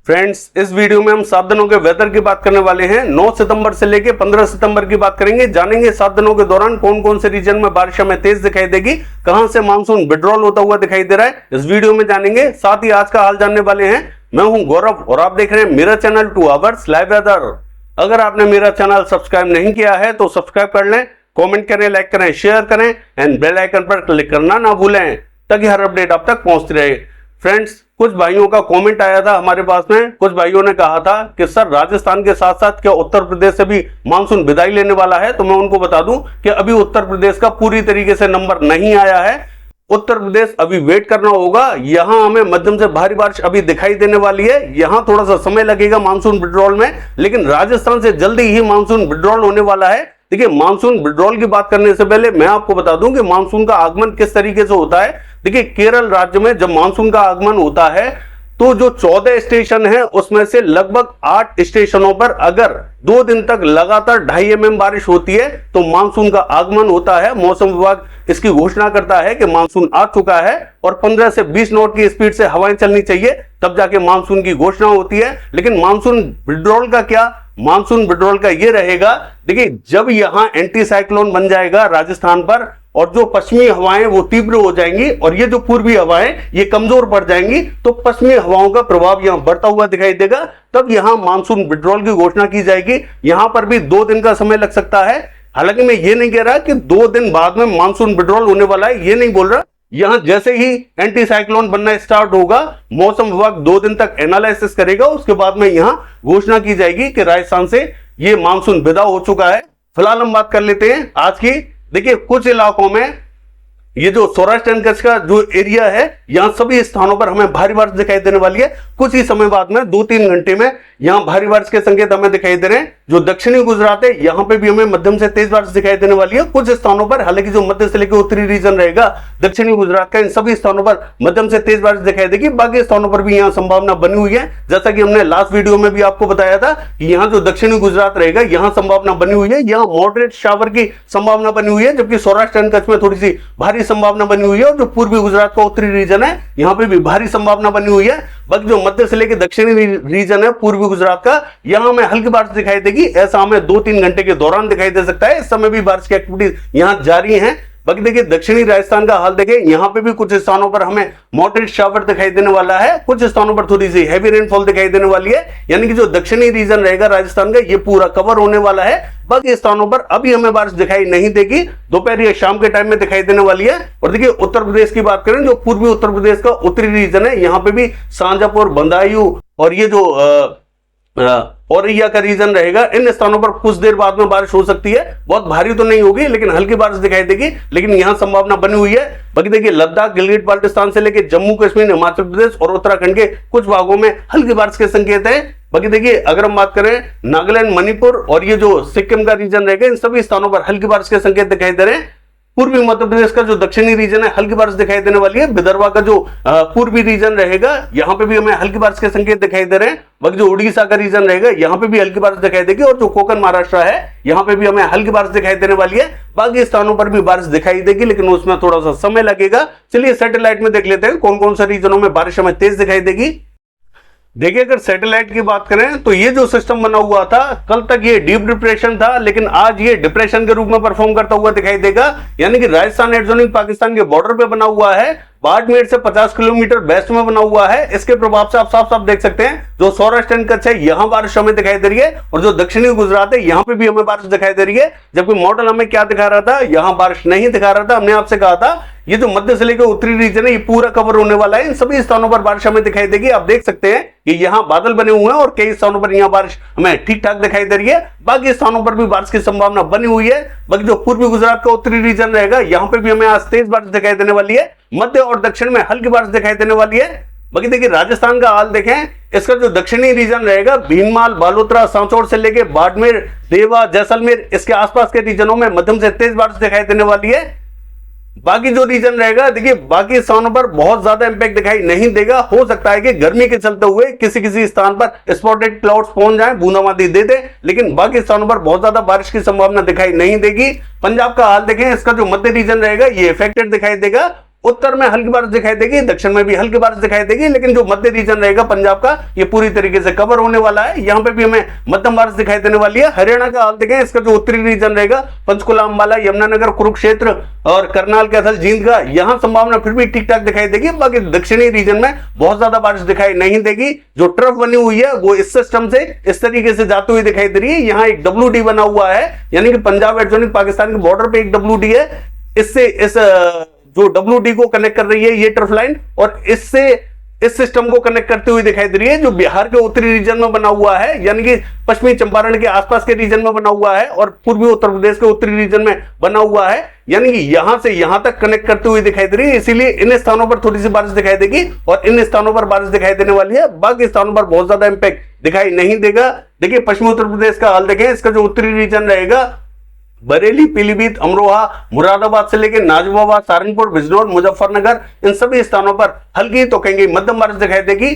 Friends, इस video में हम 7 दिनों के वेदर की बात करने वाले हैं। 9 सितंबर से लेके 15 सितंबर की बात करेंगे। जानेंगे 7 दिनों के दौरान कौन कौन से रीजन में बारिश हमें तेज दिखाई देगी, कहां से मानसून विड्रॉल होता हुआ दिखाई दे रहा है, इस वीडियो में जानेंगे। साथ ही आज का हाल जानने वाले हैं। मैं हूं गौरव और आप देख रहे हैं मेरा चैनल 2 आवर्स लाइव वेदर। अगर आपने मेरा चैनल सब्सक्राइब नहीं किया है तो सब्सक्राइब कर लें, कमेंट करें, लाइक करें, शेयर करें एंड बेल आइकन पर क्लिक करना ना भूलें ताकि हर अपडेट आप तक पहुंचती रहे। फ्रेंड्स, कुछ भाइयों का कमेंट आया था हमारे पास में। कुछ भाइयों ने कहा था कि सर राजस्थान के साथ साथ क्या उत्तर प्रदेश से भी मानसून विदाई लेने वाला है। तो मैं उनको बता दूं कि अभी उत्तर प्रदेश का पूरी तरीके से नंबर नहीं आया है। उत्तर प्रदेश अभी वेट करना होगा। यहां हमें मध्यम से भारी बारिश अभी दिखाई देने वाली है। यहां थोड़ा सा समय लगेगा मानसून विड्रॉल में, लेकिन राजस्थान से जल्दी ही मानसून विड्रॉल होने वाला है। देखिए, मानसून विड्रॉल की बात करने से पहले मैं आपको बता दूं कि मानसून का आगमन किस तरीके से होता है। देखिए, केरल राज्य में जब मानसून का आगमन होता है तो जो 14 स्टेशन है उसमें से लगभग 8 स्टेशनों पर अगर 2 दिन तक लगातार 2.5 mm बारिश होती है तो मानसून का आगमन होता है। मौसम विभाग इसकी घोषणा करता है कि मानसून आ चुका है और 15 से 20 नॉट की स्पीड से हवाएं चलनी चाहिए, तब जाके मानसून की घोषणा होती है। लेकिन मानसून विड्रॉल का क्या? मानसून विड्रॉल का ये रहेगा, देखिए, जब यहां एंटी साइक्लोन बन जाएगा राजस्थान पर और जो पश्चिमी हवाएं वो तीव्र हो जाएंगी और ये जो पूर्वी हवाएं ये कमजोर पड़ जाएंगी, तो पश्चिमी हवाओं का प्रभाव यहां बढ़ता हुआ दिखाई देगा। तब यहां मानसून विड्रॉल की घोषणा की जाएगी। यहां पर भी 2 दिन का समय लग सकता है। हालांकि मैं ये नहीं कह रहा कि 2 दिन बाद में मानसून विड्रॉल होने वाला है, ये नहीं बोल रहा। यहां जैसे ही एंटी साइक्लोन बनना स्टार्ट होगा, मौसम विभाग 2 दिन तक एनालिसिस करेगा, उसके बाद में यहां घोषणा की जाएगी कि राजस्थान से ये मानसून विदा हो चुका है। फिलहाल हम बात कर लेते हैं आज की। देखिए, कुछ इलाकों में ये जो सौराष्ट्र एंड कच्छ का जो एरिया है, यहां सभी स्थानों पर हमें भारी बारिश दिखाई देने वाली है। कुछ ही समय बाद में 2-3 घंटे में यहां भारी बारिश के संकेत हमें दिखाई दे रहे हैं। जो दक्षिणी गुजरात है, यहां पे भी हमें मध्यम से तेज बारिश दिखाई देने वाली है कुछ स्थानों पर। हालांकि जो मध्य से लेकर उत्तरी रीजन रहेगा दक्षिणी गुजरात का, इन सभी स्थानों पर मध्यम से तेज बारिश दिखाई देगी। बाकी स्थानों पर भी यहां संभावना बनी हुई है। जैसा कि हमने लास्ट वीडियो में भी आपको बताया था कि यहां जो दक्षिणी गुजरात रहेगा, यहां संभावना बनी हुई है, यहां मॉडरेट शावर की संभावना बनी हुई है, जबकि सौराष्ट्र एंड कच्छ में थोड़ी सी भारी संभावना बनी हुई है। और जो पूर्वी गुजरात का उत्तरी रीजन है, यहां पे भी भारी संभावना बनी हुई है। बाकी जो मध्य से लेकर दक्षिणी रीजन है पूर्वी गुजरात का, यहां हमें हल्की बारिश दिखाई देगी। ऐसा हमें 2-3 घंटे के दौरान दिखाई दे सकता है। इस समय भी बारिश की एक्टिविटी यहां जारी है। बाकी देखिए, दक्षिणी राजस्थान का हाल देखें, यहां पे भी कुछ स्थानों पर हमें मॉडरेट शावर दिखाई देने वाला है। कुछ स्थानों पर थोड़ी सी हैवी रेनफॉल दिखाई देने वाली है। यानी कि जो दक्षिणी रीजन रहेगा राजस्थान का, ये पूरा कवर होने वाला है। बाकी स्थानों पर अभी हमें बारिश दिखाई नहीं देगी, दोपहर या शाम के टाइम में दिखाई देने वाली है। और देखिए, उत्तर प्रदेश की बात करें, जो पूर्वी उत्तर प्रदेश का उत्तरी रीजन है, यहां पे भी शाजापुर, बदायूं और ये जो औरैया का रीजन रहेगा, इन स्थानों पर कुछ देर बाद में बारिश हो सकती है। बहुत भारी तो नहीं होगी, लेकिन हल्की बारिश दिखाई देगी, लेकिन यहां संभावना बनी हुई है। बाकी देखिए, लद्दाख, गिलगित बाल्टिस्तान से लेकर जम्मू कश्मीर, हिमाचल प्रदेश और उत्तराखंड के कुछ भागों में हल्की बारिश के संकेत है। बाकी देखिए, अगर हम बात करें नागालैंड, मणिपुर और ये जो सिक्किम का रीजन रहेगा, इन सभी स्थानों पर हल्की बारिश के संकेत दिखाई दे रहे हैं। पूर्वी मध्य प्रदेश का जो दक्षिणी रीजन है, हल्की बारिश दिखाई देने वाली है। विदर्भ का जो पूर्वी रीजन रहेगा, यहां पे भी हमें हल्की बारिश के संकेत दिखाई दे रहे हैं। बाकी जो उड़ीसा का रीजन रहेगा, यहां पे भी हल्की बारिश दिखाई देगी। और जो कोकण महाराष्ट्र है, यहां पे भी हमें हल्की बारिश दिखाई देने वाली है। बाकी स्थानों पर भी बारिश दिखाई देगी, लेकिन उसमें थोड़ा सा समय लगेगा। चलिए सैटेलाइट में देख लेते हैं कौन कौन से रीजनों में बारिश हमें तेज दिखाई देगी। देखिए, अगर सैटेलाइट की बात करें तो ये जो सिस्टम बना हुआ था, कल तक ये डीप डिप्रेशन था, लेकिन आज ये डिप्रेशन के रूप में परफॉर्म करता हुआ दिखाई देगा। यानी कि राजस्थान एडजॉइनिंग पाकिस्तान के बॉर्डर पे बना हुआ है, बाड़मेर से 50 किलोमीटर वेस्ट में बना हुआ है। इसके प्रभाव से आप साफ साफ देख सकते हैं, जो सौराष्ट्र एंड कच्छ है, यहां बारिश हमें दिखाई दे रही है। और जो दक्षिणी गुजरात है, यहां पे भी हमें बारिश दिखाई दे रही है। जबकि मॉडल हमें क्या दिखा रहा था, यहां बारिश नहीं दिखा रहा था। हमने आपसे कहा था ये जो मध्य से लेकर उत्तरी रीजन है, ये पूरा कवर होने वाला है। इन सभी स्थानों पर बारिश हमें दिखाई देगी। आप देख सकते हैं कि यहां बादल बने हुए हैं और कई स्थानों पर यहां बारिश हमें ठीक ठाक दिखाई दे रही है। बाकी स्थानों पर भी बारिश की संभावना बनी हुई है। बाकी जो पूर्वी गुजरात का उत्तरी रीजन रहेगा, यहां पर भी हमें आज तेज बारिश दिखाई देने वाली है। मध्य और दक्षिण में हल्की बारिश दिखाई देने वाली है। बाकी देखिए, राजस्थान का हाल देखें, इसका जो दक्षिणी रीजन रहेगा, भीनमाल, बालोतरा, सांचौर से लेकर बाड़मेर, देवा, जैसलमेर, इसके आसपास के रीजनों में मध्यम से तेज बारिश दिखाई देने वाली है। बाकी जो रीजन रहेगा, देखिए, बाकी स्थानों पर बहुत ज्यादा इंपैक्ट दिखाई नहीं देगा। हो सकता है कि गर्मी के चलते हुए किसी किसी स्थान पर स्पॉटेड क्लाउड्स पहुंच जाएं, बूंदाबांदी दे दे, लेकिन बाकी स्थानों पर बहुत ज्यादा बारिश की संभावना दिखाई नहीं देगी। पंजाब का हाल देखें, इसका जो मध्य रीजन रहेगा, ये इफेक्टेड दिखाई देगा। उत्तर में हल्की बारिश दिखाई देगी, दक्षिण में भी हल्की बारिश दिखाई देगी, लेकिन जो मध्य रीजन रहेगा पंजाब का ये पूरी तरीके से कवर होने वाला है। यहाँ पे भी हमें मध्यम बारिश दिखाई देने वाली है। हरियाणा का हाल देखें, इसका जो उत्तरी रीजन रहेगा पंचकुला, अंबाला, यमुनानगर, कुरुक्षेत्र और करनाल, कैथल, जींद का यहाँ संभावना फिर भी ठीक ठाक दिखाई देगी। बाकी दक्षिणी रीजन में बहुत ज्यादा बारिश दिखाई नहीं देगी। जो ट्रफ बनी हुई है वो इस सिस्टम से इस तरीके से जाती हुई दिखाई दे रही है। यहाँ एक WD बना हुआ है, यानी कि पंजाब एडजॉइनिंग पाकिस्तान के बॉर्डर पे एक WD है। इससे इस जो WD को कनेक्ट कर रही है ये ट्रफ लाइन, और इससे इस सिस्टम को कनेक्ट करते हुए दिखाई दे रही है जो बिहार के उत्तरी रीजन में बना हुआ है, यानी कि पश्चिमी चंपारण के आसपास के रीजन में बना हुआ है और पूर्वी उत्तर प्रदेश के उत्तरी रीजन में बना हुआ है, यानी कि यहां से यहां तक कनेक्ट करते हुए दिखाई दे रही है। इसीलिए इन स्थानों पर थोड़ी सी बारिश दिखाई देगी और इन स्थानों पर बारिश दिखाई देने वाली है। बाकी स्थानों पर बहुत ज्यादा इंपैक्ट दिखाई नहीं देगा। देखिए पश्चिमी उत्तर प्रदेश का हाल देखें, इसका जो उत्तरी रीजन रहेगा बरेली, पीलीभीत, अमरोहा, मुरादाबाद से लेकर नाजिबाबाद, सहारनपुर, बिजनौर, मुजफ्फरनगर, इन सभी स्थानों पर हल्की तो कहेंगे मध्यम बारिश दिखाई देगी।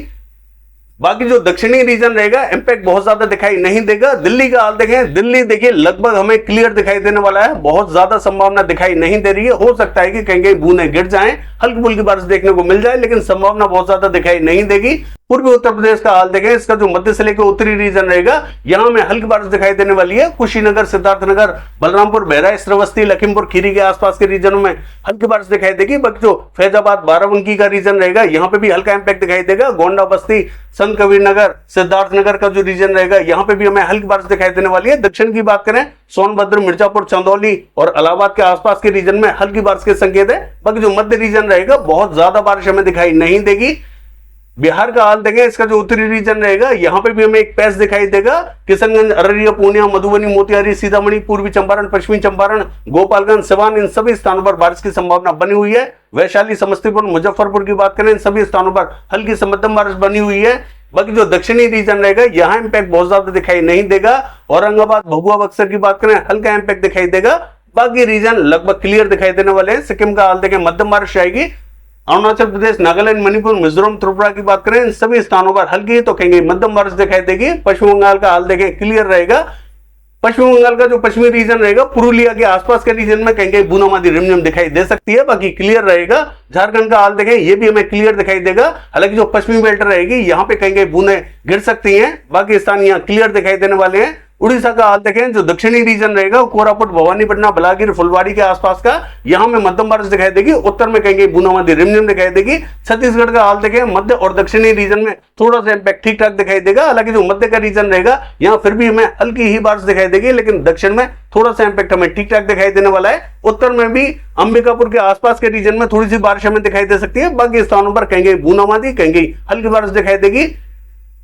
बाकी जो दक्षिणी रीजन रहेगा इंपैक्ट बहुत ज्यादा दिखाई नहीं देगा। दिल्ली का हाल देखें, दिल्ली देखिए लगभग हमें क्लियर दिखाई देने वाला है, बहुत ज्यादा संभावना दिखाई नहीं दे रही है। हो सकता है कि कहीं बूंदें गिर जाएं, हल्की फुल्की बारिश देखने को मिल जाए, लेकिन संभावना बहुत ज्यादा दिखाई नहीं देगी। पूर्वी उत्तर प्रदेश का हाल देखें, इसका जो मध्य से लेकर उत्तरी रीजन रहेगा यहां में हल्की बारिश दिखाई देने वाली है। कुशीनगर, सिद्धार्थनगर, बलरामपुर, बहराइच, श्रावस्ती, लखीमपुर खीरी के आसपास के रीजनों में हल्की बारिश दिखाई देगी। बाकी जो फैजाबाद, बाराबंकी का रीजन रहेगा यहां पे भी हल्का इंपैक्ट दिखाई देगा। गोंडा, बस्ती, संत कबीर नगर, सिद्धार्थनगर का जो रीजन रहेगा यहां पे भी हमें हल्की बारिश दिखाई देने वाली है। दक्षिण की बात करें, सोनभद्र, मिर्जापुर, चंदौली और इलाहाबाद के आसपास के रीजन में हल्की बारिश के संकेत है। बाकी जो मध्य रीजन रहेगा बहुत ज्यादा बारिश हमें दिखाई नहीं देगी। बिहार का हाल देखें, इसका जो उत्तरी रीजन रहेगा यहां पे भी हमें एक पैच दिखाई देगा। किशनगंज, अररिया, पूर्णिया, मधुबनी, मोतिहारी, सीतामढ़ी, पूर्वी चंपारण, पश्चिमी चंपारण, गोपालगंज, सिवान, इन सभी स्थानों पर बारिश की संभावना बनी हुई है। वैशाली, समस्तीपुर, मुजफ्फरपुर की बात करें, इन सभी स्थानों पर हल्की से मध्यम बारिश बनी हुई है। बाकी जो दक्षिणी रीजन रहेगा यहां इंपैक्ट बहुत ज्यादा दिखाई नहीं देगा। औरंगाबाद, भभुआ, बक्सर की बात करें हल्का इंपैक्ट दिखाई देगा। बाकी रीजन लगभग क्लियर दिखाई देने वाले हैं। सिक्किम का हाल देखें, मध्यम बारिश आएगी। अरुणाचल प्रदेश, नागालैंड, मणिपुर, मिजोरम, त्रिपुरा की बात करें, इन सभी स्थानों पर हल्की तो कहेंगे मध्यम बारिश दिखाई देगी। पश्चिम बंगाल का हाल देखें क्लियर रहेगा। पश्चिम बंगाल का जो पश्चिमी रीजन रहेगा पुरुलिया के आसपास के रीजन में कहीं बूंदाबांदी रिमझिम दिखाई दे सकती है, बाकी क्लियर रहेगा। झारखंड का हाल देखें, ये भी हमें क्लियर दिखाई देगा। हालांकि जो पश्चिमी बेल्ट रहेगी यहाँ पे कहीं बूंदें गिर सकती हैं, बाकी स्थान यहाँ क्लियर दिखाई देने वाले हैं। उड़ीसा का हाल देखें, जो दक्षिणी रीजन रहेगा कोरापुट, भवानीपटना, बलागीर, फुलवाड़ी के आसपास का यहाँ में मध्यम बारिश दिखाई देगी। उत्तर में कहीं बूंदाबांदी रिमझिम दिखाई देगी। छत्तीसगढ़ का हाल देखें, मध्य और दक्षिणी रीजन में थोड़ा सा इंपैक्ट ठीक ठाक दिखाई देगा। हालांकि जो मध्य का रीजन रहेगा यहाँ फिर भी हमें हल्की ही बारिश दिखाई देगी, लेकिन दक्षिण में थोड़ा सा इंपैक्ट हमें ठीक ठाक दिखाई देने वाला है। उत्तर में भी अंबिकापुर के आसपास के रीजन में थोड़ी सी बारिश हमें दिखाई दे सकती है। बाकी स्थानों पर कहीं बूंदाबांदी, कहीं हल्की बारिश दिखाई देगी।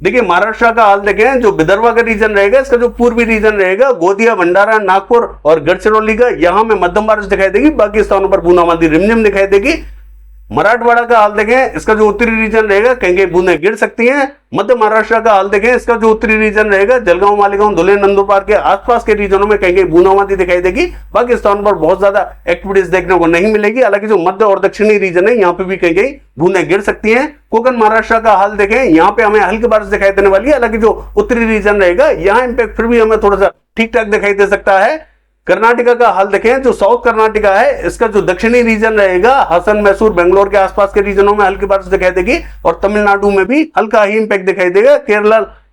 देखिए महाराष्ट्र का हाल देखें, जो विदर्भ का रीजन रहेगा, इसका जो पूर्वी रीजन रहेगा गोदिया, भंडारा, नागपुर और गढ़चिरौली का यहाँ में मध्यम बारिश दिखाई देगी। बाकी स्थानों पर बूंदाबांदी रिमझिम दिखाई देगी। मराठवाड़ा का हाल देखें, इसका जो उत्तरी रीजन रहेगा कहीं बूंदें गिर सकती हैं। मध्य महाराष्ट्र का हाल देखें, इसका जो उत्तरी रीजन रहेगा जलगांव, मालेगांव, धुले, नंदुरबार के आसपास के रीजनों में कहीं बूंदाबांदी दिखाई देगी। बाकी स्थानों पर बहुत ज्यादा एक्टिविटीज देखने को नहीं मिलेगी। हालांकि जो मध्य और दक्षिणी रीजन है यहाँ पे भी कहीं बूंदें गिर सकती हैं। कोकण महाराष्ट्र का हाल देखें, यहाँ पे हमें हल्की बारिश दिखाई देने वाली है। हालांकि जो उत्तरी रीजन रहेगा यहाँ इंपैक्ट फिर भी हमें थोड़ा सा ठीक ठाक दिखाई दे सकता है। कर्नाटका का हाल देखें, जो साउथ कर्नाटका है इसका जो दक्षिणी रीजन रहेगा हासन, मैसूर, बेंगलोर के आसपास के रीजनों में हल्की बारिश दिखाई देगी और तमिलनाडु में भी हल्का ही इंपैक्ट दिखाई देगा।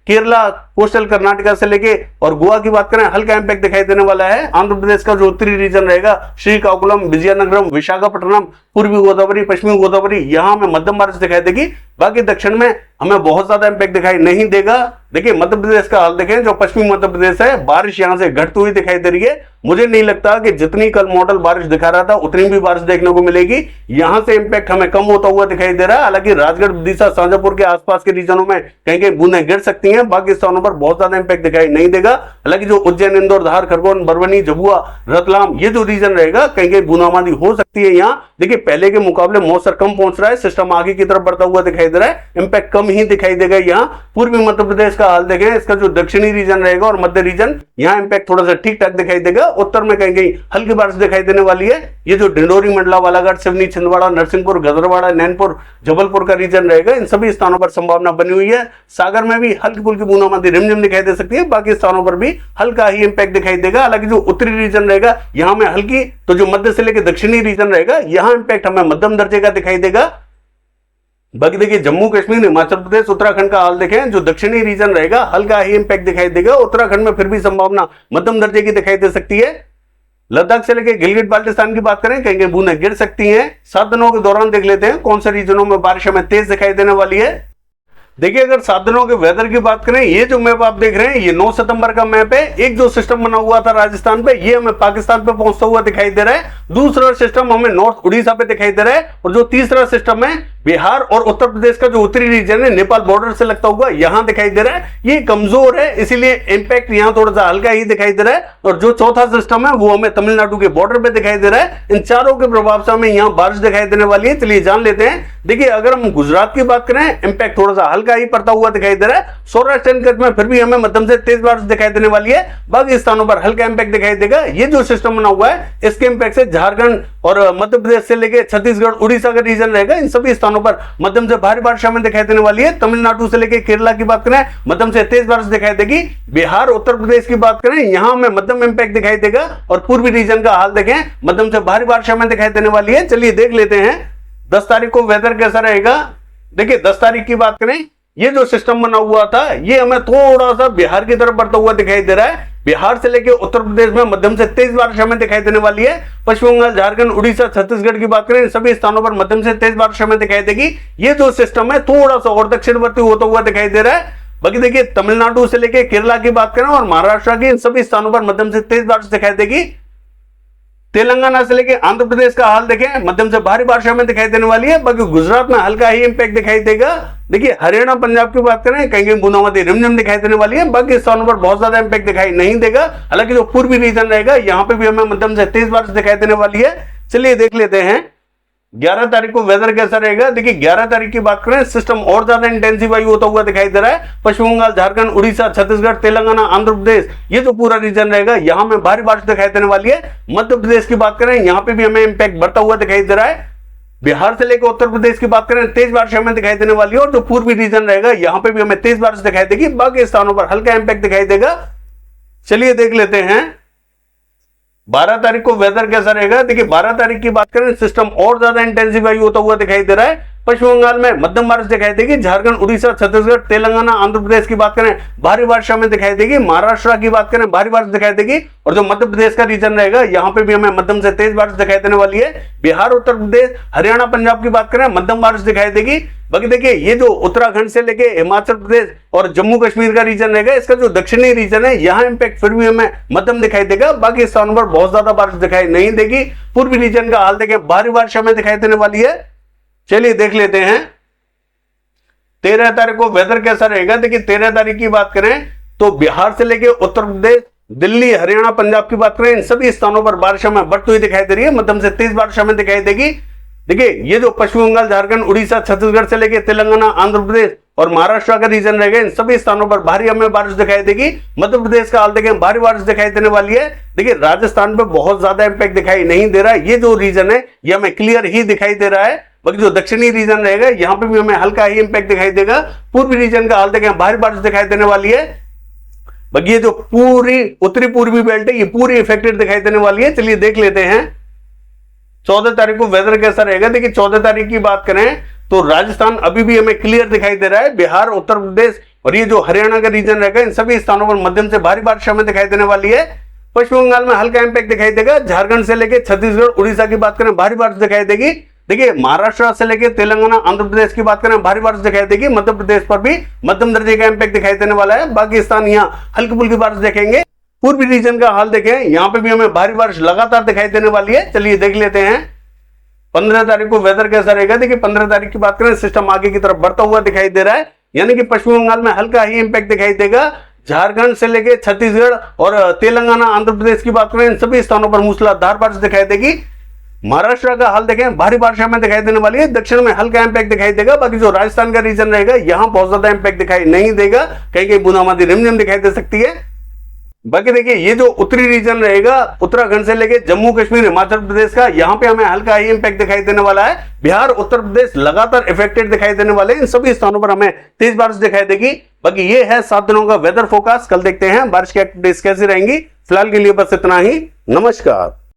केरला, कोस्टल कर्नाटका से लेके और गोवा की बात करें हल्का इंपैक्ट दिखाई देने वाला है। आंध्र प्रदेश का जो उत्तरी रीजन रहेगा श्रीकाकुलम, विजयनगरम, विशाखापट्टनम, पूर्वी गोदावरी, पश्चिमी गोदावरी यहाँ में मध्यम बारिश दिखाई देगी। बाकी दक्षिण में हमें बहुत ज्यादा इंपैक्ट दिखाई नहीं देगा। देखिए मध्य प्रदेश का हाल देखें, जो पश्चिमी मध्य प्रदेश है बारिश यहाँ से घटती हुई दिखाई दे रही है। मुझे नहीं लगता कि जितनी कल मॉडल बारिश दिखा रहा था उतनी भी बारिश देखने को मिलेगी। यहाँ से इंपैक्ट हमें कम होता हुआ दिखाई दे रहा है। हालांकि राजगढ़, विदिशा, शाजापुर के आसपास के रीजनों में कहीं बूंदें गिर सकती हैं। बाकी स्थानों पर बहुत ज्यादा इंपैक्ट दिखाई नहीं देगा। हालांकि जो उज्जैन, इंदौर, धार, खरगोन, बरवनी, झबुआ, रतलाम ये जो रीजन रहेगा कहीं बूंदाबांदी हो सकती है। यहाँ देखिए पहले के मुकाबले मौसम कम पहुंच रहा है, सिस्टम आगे की तरफ बढ़ता हुआ दिखाई दे रहा है, इंपैक्ट कम ही दिखाई देगा। यहाँ पूर्वी मध्य प्रदेश का हाल देखें, इसका जो दक्षिणी रीजन रहेगा और मध्य रीजन यहाँ इंपैक्ट थोड़ा सा ठीक ठाक दिखाई देगा। उत्तर में कहीं कहीं हल्की बारिश दिखाई देने वाली है। ये जो डिंडोरी, मंडला, बालाघाट, सिवनी, छिंदवाड़ा, नरसिंहपुर, गदरवाड़ा, नैनपुर, जबलपुर का रीजन रहेगा, इन सभी स्थानों पर संभावना बनी हुई है। सागर में भी हल्की फुल्की बूंदाबांदी रिमझिम दिखाई दे सकती है, बाकी स्थानों पर भी हल्का ही इंपैक्ट दिखाई देगा। हालांकि जो उत्तरी रीजन रहेगा यहां में हल्की, तो जो मध्य से लेकर दक्षिणी रीजन रहेगा यहां इंपैक्ट हमें मध्यम दर्जे का दिखाई देगा। बाकी देखिए जम्मू कश्मीर, हिमाचल प्रदेश, उत्तराखंड का हाल देखें, जो दक्षिणी रीजन रहेगा हल्का ही इंपैक्ट दिखाई देगा। उत्तराखंड में फिर भी संभावना मध्यम दर्जे की दिखाई दे सकती है। लद्दाख से लेकर गिलगित बाल्टिस्तान की बात करें, कहीं कहीं बूंदें गिर सकती हैं। 7 दिनों के दौरान देख लेते हैं कौन से रीजनों में बारिश हमें तेज दिखाई देने वाली है। देखिए अगर 7 दिनों के वेदर की बात करें, ये जो मैप आप देख रहे हैं ये 9 सितंबर का मैप है। एक जो सिस्टम बना हुआ था राजस्थान पे, ये हमें पाकिस्तान पे पहुंचता हुआ दिखाई दे रहा है। दूसरा सिस्टम हमें नॉर्थ उड़ीसा पे दिखाई दे रहा है, और जो तीसरा सिस्टम है बिहार और उत्तर प्रदेश का जो उत्तरी रीजन है नेपाल बॉर्डर से लगता हुआ यहां दिखाई दे रहा है। ये कमजोर है, इसीलिए इंपैक्ट यहां थोड़ा सा हल्का ही दिखाई दे रहा है। और जो चौथा सिस्टम है वो हमें तमिलनाडु के बॉर्डर पे दिखाई दे रहा है। इन चारों के प्रभाव से हमें यहां बारिश दिखाई देने वाली है। चलिए जान लेते हैं। देखिए अगर हम गुजरात की बात करें, इंपैक्ट थोड़ा सा हल्का ही पड़ता हुआ दिखाई दे रहा है। सौराष्ट्र कच्छ में फिर भी हमें मध्यम से तेज बारिश दिखाई देने वाली है। बाकी स्थानों पर हल्का इंपैक्ट दिखाई देगा। ये जो सिस्टम बना हुआ है इसके इंपैक्ट से झारखंड और मध्य प्रदेश से लेकर छत्तीसगढ़, उड़ीसा का रीजन रहेगा, इन सभी स्थानों पर मध्यम से भारी बारिश हमें दिखाई देने वाली है। तमिलनाडु से लेकर केरला की बात करें, मध्यम से तेज बारिश दिखाई देगी। बिहार, उत्तर प्रदेश की बात करें, यहां हमें मध्यम इंपैक्ट दिखाई देगा। और पूर्वी रीजन का हाल देखें, मध्यम से भारी बारिश हमें दिखाई देने वाली है। चलिए देख लेते हैं 10 तारीख को वेदर कैसा रहेगा। देखिए 10 तारीख की बात करें, ये जो सिस्टम बना हुआ था ये हमें थोड़ा सा बिहार की तरफ बढ़ता हुआ दिखाई दे रहा है। बिहार से लेकर उत्तर प्रदेश में मध्यम से तेज बारिश हमें दिखाई देने वाली है। पश्चिम बंगाल, झारखंड, उड़ीसा, छत्तीसगढ़ की बात करें, सभी स्थानों पर मध्यम से तेज बारिश हमें दिखाई देगी। ये जो सिस्टम है थोड़ा सा और दक्षिणवर्ती होता हुआ दिखाई दे रहा है। बाकी देखिए तमिलनाडु से लेकर केरला की बात करें और महाराष्ट्र की, इन सभी स्थानों पर मध्यम से तेज बारिश दिखाई देगी। तेलंगाना से लेके आंध्र प्रदेश का हाल देखें, मध्यम से भारी बारिश हमें दिखाई देने वाली है। बाकी गुजरात में हल्का ही इंपैक्ट दिखाई देगा। देखिए हरियाणा, पंजाब की बात करें, कहीं कहीं बूंदाबांदी रिमझिम दिखाई देने वाली है। बाकी स्थानों पर बहुत ज्यादा इंपैक्ट दिखाई नहीं देगा। हालांकि जो पूर्वी रीजन रहेगा यहाँ पे भी हमें मध्यम से तेज बारिश दिखाई देने वाली है। चलिए देख लेते हैं 11 तारीख को वेदर कैसा रहेगा। देखिए 11 तारीख की बात करें, सिस्टम और ज्यादा इंटेंसिफाई होता हुआ दिखाई दे रहा है। पश्चिम बंगाल, झारखंड, उड़ीसा, छत्तीसगढ़, तेलंगाना, आंध्र प्रदेश, ये जो पूरा रीजन रहेगा यहां में भारी बारिश दिखाई देने वाली है। मध्य प्रदेश की बात करें, यहां पे भी हमें इंपैक्ट बढ़ता हुआ दिखाई दे रहा है। बिहार से लेकर उत्तर प्रदेश की बात करें, तेज बारिश हमें दिखाई देने वाली है। और जो पूर्वी रीजन रहेगा यहां पे भी हमें तेज बारिश दिखाई देगी। बाकी स्थानों पर हल्का इंपैक्ट दिखाई देगा। चलिए देख लेते हैं 12 तारीख को वेदर कैसा रहेगा। देखिए 12 तारीख की बात करें, सिस्टम और ज्यादा इंटेंसिफाई होता हुआ दिखाई दे रहा है। पश्चिम बंगाल में मध्यम बारिश दिखाई देगी। झारखंड, उड़ीसा, छत्तीसगढ़, तेलंगाना, आंध्र प्रदेश की बात करें, भारी बारिश हमें दिखाई देगी। महाराष्ट्र की बात करें, भारी बारिश दिखाई देगी। और जो मध्य प्रदेश का रीजन रहेगा यहाँ पे भी हमें मध्यम से तेज बारिश दिखाई देने वाली है। बिहार, उत्तर प्रदेश, हरियाणा, पंजाब की बात करें, मध्यम बारिश दिखाई देगी। बाकी देखिए ये जो उत्तराखंड से लेके हिमाचल प्रदेश और जम्मू कश्मीर का रीजन रहेगा, इसका जो दक्षिणी रीजन है यहाँ इंपैक्ट फिर भी हमें मध्यम दिखाई देगा। बाकी स्थानों पर बहुत ज्यादा बारिश दिखाई नहीं देगी। पूर्वी रीजन का हाल देखें, भारी बारिश हमें दिखाई देने वाली है। चलिए देख लेते हैं 13 तारीख को वेदर कैसा रहेगा। देखिए 13 तारीख की बात करें तो बिहार से लेके उत्तर प्रदेश, दिल्ली, हरियाणा, पंजाब की बात करें, इन सभी स्थानों पर बारिश हमें बढ़ती हुई दिखाई दे रही है। मध्यम से तेज बारिश हमें दिखाई देगी। देखिए ये जो पश्चिम बंगाल, झारखंड, उड़ीसा, छत्तीसगढ़ से लेकर तेलंगाना, आंध्र प्रदेश और महाराष्ट्र का रीजन रहेगा, इन सभी स्थानों पर भारी हमें बारिश दिखाई देगी। मध्य प्रदेश का हाल देखें, भारी बारिश दिखाई देने वाली है। देखिए राजस्थान पे बहुत ज्यादा इंपैक्ट दिखाई नहीं दे रहा है। ये जो रीजन है ये हमें क्लियर ही दिखाई दे रहा है। बाकी जो दक्षिणी रीजन रहेगा यहाँ पे भी हमें हल्का ही इंपैक्ट दिखाई देगा। पूर्वी रीजन का हाल देखें, भारी बारिश दिखाई देने वाली है। बाकी ये जो पूरी उत्तरी पूर्वी बेल्ट है ये पूरी इफेक्टेड दिखाई देने वाली है। चलिए देख लेते हैं 14 तारीख को वेदर कैसा रहेगा। देखिए 14 तारीख की बात करें तो राजस्थान अभी भी हमें क्लियर दिखाई दे रहा है। बिहार, उत्तर प्रदेश और ये जो हरियाणा का रीजन रहेगा, इन सभी स्थानों पर मध्यम से भारी बारिश हमें दिखाई देने वाली है। पश्चिम बंगाल में हल्का इंपैक्ट दिखाई देगा। झारखंड से लेकर छत्तीसगढ़, उड़ीसा की बात करें, भारी बारिश दिखाई देगी। देखिए महाराष्ट्र से लेकर तेलंगाना, आंध्र प्रदेश की बात करें, भारी बारिश दिखाई देगी। मध्य प्रदेश पर भी मध्यम दर्जे का इंपैक्ट दिखाई देने वाला है। बाकी स्थान यहाँ हल्की फुल्की बारिश देखेंगे। पूर्वी रीजन का हाल देखें, यहाँ पे भी हमें भारी बारिश लगातार दिखाई देने वाली है। चलिए देख लेते हैं 15 तारीख को वेदर कैसा रहेगा। देखिए 15 तारीख की बात करें, सिस्टम आगे की तरफ बढ़ता हुआ दिखाई दे रहा है। यानी कि पश्चिम बंगाल में हल्का ही इंपैक्ट दिखाई देगा। झारखंड से लेकर छत्तीसगढ़ और तेलंगाना, आंध्र प्रदेश की बात करें, इन सभी स्थानों पर मूसलाधार बारिश दिखाई देगी। महाराष्ट्र का हाल देखें, भारी बारिश हमें दिखाई देने वाली है। दक्षिण में हल्का इंपैक्ट दिखाई देगा। बाकी जो राजस्थान का रीजन रहेगा यहाँ बहुत ज्यादा इंपैक्ट दिखाई नहीं देगा। कहीं कहीं बूंदाबांदी रिमझिम दिखाई दे सकती है। बाकी देखिए ये जो उत्तरी रीजन रहेगा उत्तराखंड से लेके जम्मू कश्मीर हिमाचल प्रदेश का, यहाँ पे हमें हल्का ही इंपैक्ट दिखाई देने वाला है। बिहार उत्तर प्रदेश लगातार इफेक्टेड दिखाई देने वाले हैं, इन सभी स्थानों पर हमें तेज बारिश दिखाई देगी। बाकी ये है 7 दिनों का वेदर फोरकास्ट। कल देखते हैं बारिश की एक्टिविटीज कैसी रहेंगी। फिलहाल के लिए बस इतना ही। नमस्कार।